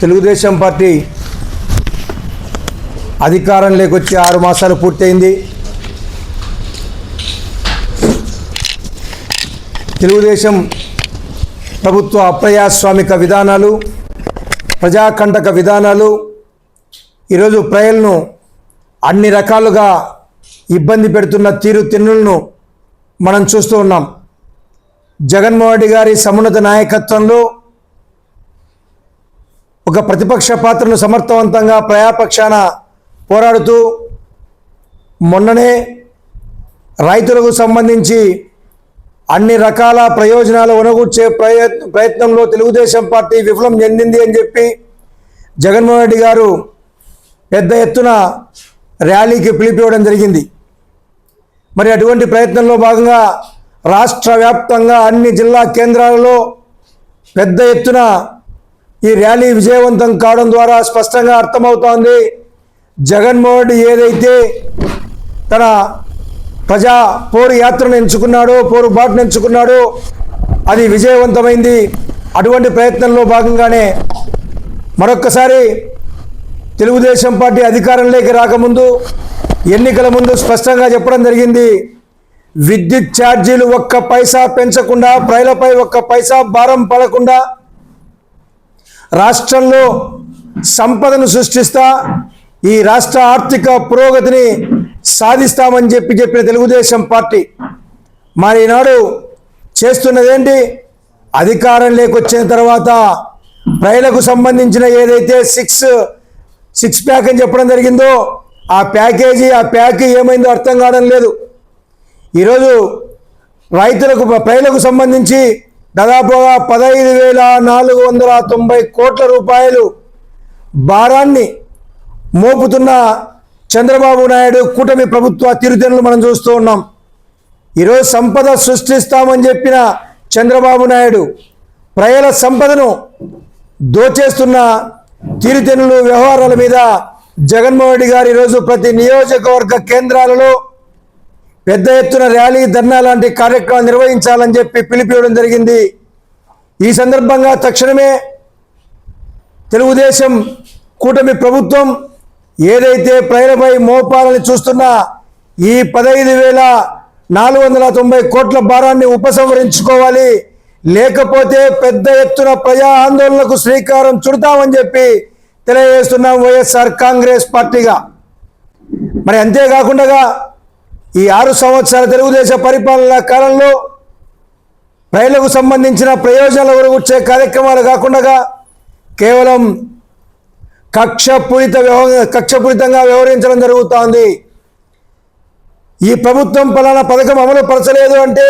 Telugu Desam party అధికారంలోకి వచ్చి 6 మాసాలు పూర్తయింది. తెలుగుదేశం ప్రభుత్వ అప్రజాస్వామిక విధానాలు, ప్రజాకంటక విధానాలు ఈరోజు ప్రజలను అన్ని రకాలుగా ఇబ్బంది పెడుతున్న తీరుతెన్నులను మనం చూస్తూ ఉన్నాం. జగన్మోహన్ రెడ్డి గారి సమున్నత నాయకత్వంలో ఒక ప్రతిపక్ష పాత్రను సమర్థవంతంగా ప్రజాపక్షాన పోరాడుతూ మొన్ననే రైతులకు సంబంధించి అన్ని రకాల ప్రయోజనాలు ఒనగూర్చే ప్రయత్నంలో తెలుగుదేశం పార్టీ విఫలం చెందింది అని చెప్పి జగన్మోహన్ రెడ్డి గారు పెద్ద ఎత్తున ర్యాలీకి పిలిపివ్వడం జరిగింది. మరి అటువంటి ప్రయత్నంలో భాగంగా రాష్ట్ర వ్యాప్తంగా అన్ని జిల్లా కేంద్రాలలో పెద్ద ఎత్తున ఈ ర్యాలీ విజయవంతం కావడం ద్వారా స్పష్టంగా అర్థమవుతోంది, జగన్మోహన్ రెడ్డి ఏదైతే తన ప్రజా పోరు యాత్రను ఎంచుకున్నాడో, పోరు బాటను ఎంచుకున్నాడో అది విజయవంతమైంది. అటువంటి ప్రయత్నంలో భాగంగానే మరొక్కసారి తెలుగుదేశం పార్టీ అధికారంలోకి రాకముందు, ఎన్నికల ముందు స్పష్టంగా చెప్పడం జరిగింది, విద్యుత్ ఛార్జీలు 1 పైసా పెంచకుండా, ప్రజలపై 1 పైసా భారం పడకుండా రాష్ట్రంలో సంపదను సృష్టిస్తా ఈ రాష్ట్ర ఆర్థిక పురోగతిని సాధిస్తామని చెప్పిన తెలుగుదేశం పార్టీ మరి ఈనాడు చేస్తున్నదేంటి? అధికారంలోకి వచ్చిన తర్వాత ప్రజలకు సంబంధించిన ఏదైతే సిక్స్ ప్యాక్ అని చెప్పడం జరిగిందో ఆ ప్యాక్ ఏమైందో అర్థం కావడం లేదు. ఈరోజు ప్రజలకు సంబంధించి దాదాపుగా 15,490 కోట్ల రూపాయలు భారాన్ని మోపుతున్న చంద్రబాబు నాయుడు కూటమి ప్రభుత్వ తీరుతెన్నులు మనం చూస్తూ ఉన్నాం. ఈరోజు సంపద సృష్టిస్తామని చెప్పిన చంద్రబాబు నాయుడు ప్రజల సంపదను దోచేస్తున్న తీరుతెన్నులు వ్యవహారాల మీద జగన్మోహన్ రెడ్డి గారు ఈరోజు ప్రతి నియోజకవర్గ కేంద్రాలలో పెద్ద ఎత్తున ర్యాలీ, ధర్నా లాంటి కార్యక్రమాలు నిర్వహించాలని చెప్పి పిలిపివ్వడం జరిగింది. ఈ సందర్భంగా తక్షణమే తెలుగుదేశం కూటమి ప్రభుత్వం ఏదైతే ప్రజలపై మోపాలని చూస్తున్న ఈ 15,490 కోట్ల భారాన్ని ఉపసంహరించుకోవాలి, లేకపోతే పెద్ద ఎత్తున ప్రజా ఆందోళనకు శ్రీకారం చుడతామని చెప్పి తెలియజేస్తున్నాం వైఎస్ఆర్ కాంగ్రెస్ పార్టీగా. మరి అంతేకాకుండా ఈ 6 సంవత్సరాల తెలుగుదేశం పరిపాలన కాలంలో ప్రజలకు సంబంధించిన ప్రయోజనాలు వచ్చే కార్యక్రమాలు కాకుండా కేవలం కక్షపూరితంగా వ్యవహరించడం జరుగుతోంది. ఈ ప్రభుత్వం పలానా పథకం అమలు పరచలేదు అంటే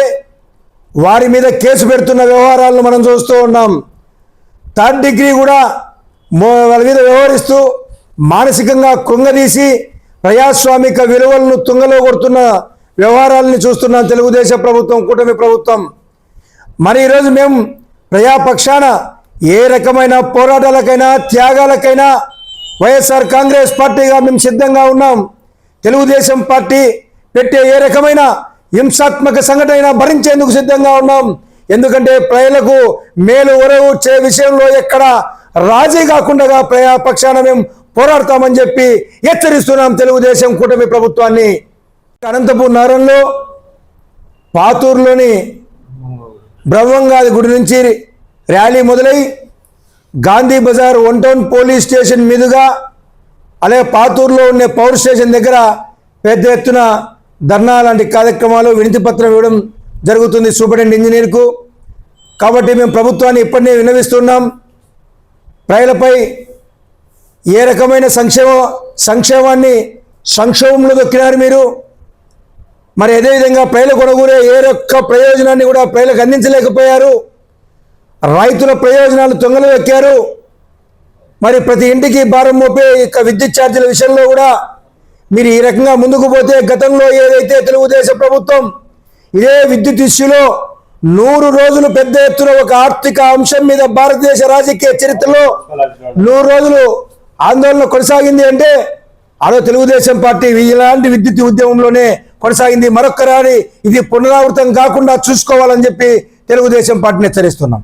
వారి మీద కేసు పెడుతున్న వ్యవహారాలను మనం చూస్తూ ఉన్నాం. 3rd డిగ్రీ కూడా వాళ్ళ మీద వ్యవహరిస్తూ మానసికంగా కృంగదీసి ప్రజాస్వామిక విలువలను తుంగలో కొడుతున్న వ్యవహారాలని చూస్తున్నాం తెలుగుదేశం ప్రభుత్వం, కూటమి ప్రభుత్వం. మరి ఈరోజు మేము ప్రజాపక్షాన ఏ రకమైన పోరాటాలకైనా త్యాగాలకైనా వైఎస్ఆర్ కాంగ్రెస్ పార్టీగా మేము సిద్ధంగా ఉన్నాం. తెలుగుదేశం పార్టీ పెట్టే ఏ రకమైన హింసాత్మక సంఘటన భరించేందుకు సిద్ధంగా ఉన్నాం. ఎందుకంటే ప్రజలకు మేలు ఒరగూర్చే విషయంలో ఎక్కడ రాజీ కాకుండా ప్రజాపక్షాన మేము పోరాడతామని చెప్పి హెచ్చరిస్తున్నాం తెలుగుదేశం కూటమి ప్రభుత్వాన్ని. అనంతపూర్ నగరంలో పాతూరులోని బ్రహ్మంగాది గుడి నుంచి ర్యాలీ మొదలై Gandhi Bazaar 1 town police station మీదుగా అలాగే పాతూరులో ఉన్న పవర్ స్టేషన్ దగ్గర పెద్ద ఎత్తున ధర్నా లాంటి కార్యక్రమాలు, వినతి పత్రం ఇవ్వడం జరుగుతుంది సూపరింటెండెంట్ ఇంజనీర్కు. కాబట్టి మేము ప్రభుత్వాన్ని ఇప్పటినే విన్నవిస్తున్నాం, ప్రజలపై ఏ రకమైన సంక్షేమాన్ని సంక్షోభంలో దొక్కినారు మీరు. మరి అదేవిధంగా ప్రజలకు కొనుగోలే ఏ ఒక్క ప్రయోజనాన్ని కూడా ప్రజలకు అందించలేకపోయారు. రైతుల ప్రయోజనాలు తొంగలు ఎక్కారు. మరి ప్రతి ఇంటికి భారం మోపే విద్యుత్ ఛార్జీల విషయంలో కూడా మీరు ఈ రకంగా ముందుకు పోతే గతంలో ఏదైతే తెలుగుదేశం ప్రభుత్వం ఇదే విద్యుత్ ఇష్యూలో 100 రోజులు పెద్ద ఎత్తున ఒక ఆర్థిక అంశం మీద భారతదేశ రాజకీయ చరిత్రలో 100 రోజులు ఆందోళన కొనసాగింది అంటే అదో తెలుగుదేశం పార్టీ ఇలాంటి విద్యుత్ ఉద్యమంలోనే కొనసాగింది. మరొక్కరాని ఇది పునరావృతం కాకుండా చూసుకోవాలని చెప్పి తెలుగుదేశం పార్టీని హెచ్చరిస్తున్నాం.